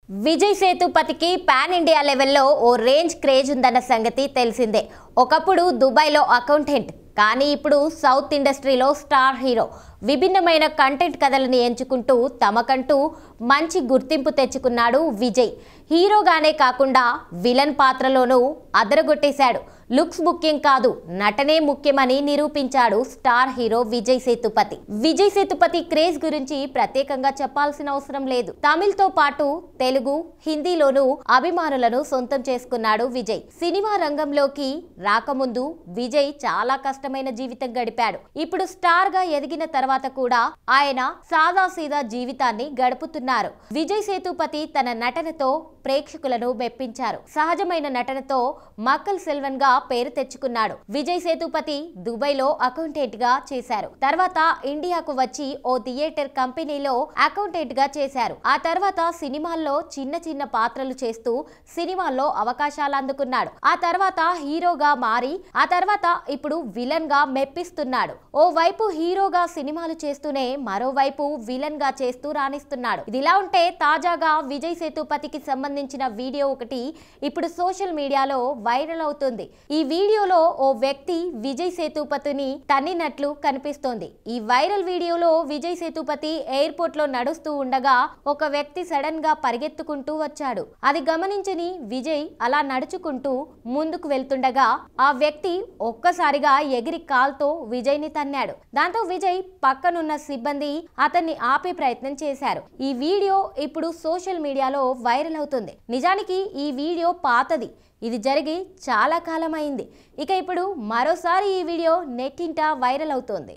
Vijay సేతుపతికి pan India లెవెల్లో ఓ range craze ఉందన్న సంగతి తెలిసిందే. ఒకప్పుడు దుబాయ్లో అకౌంటెంట్, కానీ ఇప్పుడు సౌత్ ఇండస్ట్రీలో స్టార్ హీరో. విభిన్నమైన కంటెంట్ కథలను ఎంచుకుంటూ తమకంటూ మంచి గుర్తింపు తెచ్చుకున్నాడు విజయ్. హీరోగానే కాకుండా విలన్ పాత్రలోనూ అదరగొట్టేశాడు. లుక్స్ ముఖ్యం కాదు, నటనే ముఖ్యమని నిరూపించాడు star hero Vijay Sethupathi. Vijay Sethupathi craze గురించి ప్రత్యేకంగా చెప్పాల్సిన అవసరం లేదు. తమిళ్తో పాటు తెలుగు, హిందీలోనూ అభిమానులను సొంతం చేసుకున్నాడు విజయ్. సినిమా రంగంలోకి రాకముందు విజయ్ చాలా కష్టమైన జీవితం గడిపాడు. ఇప్పుడు స్టార్ గా ఎదిగిన తర్వాత కూడా ఆయన సాదాసీదా జీవితాన్ని గడుపుతున్నారు. విజయ్ సేతుపతి తన నటనతో ప్రేక్షకులను మెప్పించారు. సహజమైన నటనతో మక్కల్ సెల్వన్ గా పేరు తెచ్చుకున్నాడు. విజయ్ సేతుపతి దుబాయ్ లో అకౌంటెంట్ గా చేశారు. తర్వాత ఇండియాకు వచ్చి ఓ థియేటర్ కంపెనీలో అకౌంటెంట్ గా చేశారు. ఆ తర్వాత సినిమాల్లో చిన్న చిన్న పాత్రలు చేస్తూ సినిమాల్లో అవకాశాలు అందుకున్నాడు. ఆ తర్వాత హీరోగా మారి ఆ తర్వాత ఇప్పుడు విలన్ గా మెప్పిస్తున్నాడు. ఓ వైపు హీరోగా సినిమాలు చేస్తూనే మరోవైపు విలన్ గా చేస్తూ రాణిస్తున్నాడు. ఇదిలా ఉంటే తాజాగా విజయ్ సేతుపతికి సంబంధించిన వీడియో ఒకటి ఇప్పుడు సోషల్ మీడియాలో వైరల్ అవుతుంది. ఈ వీడియోలో ఓ వ్యక్తి విజయ్ సేతుపతిని తన్నినట్లు కనిపిస్తోంది. ఈ వైరల్ వీడియోలో విజయ్ సేతుపతి ఎయిర్పోర్ట్ లో నడుస్తూ ఉండగా ఒక వ్యక్తి సడన్ గా పరిగెత్తుకుంటూ వచ్చాడు. అది గమనించని విజయ్ అలా నడుచుకుంటూ ముందుకు వెళ్తుండగా ఆ వ్యక్తి ఒక్కసారిగా ఎగిరి కాల్తో విజయ్ ని తన్నాడు. దాంతో విజయ్ పక్కనున్న సిబ్బంది అతన్ని ఆపే ప్రయత్నం చేశారు. ఈ వీడియో ఇప్పుడు సోషల్ మీడియాలో వైరల్ అవుతుంది. నిజానికి ఈ వీడియో పాతది. ఇది జరిగి చాలా కాలం అయింది. ఇక ఇప్పుడు మరోసారి ఈ వీడియో నెట్టింట వైరల్ అవుతోంది.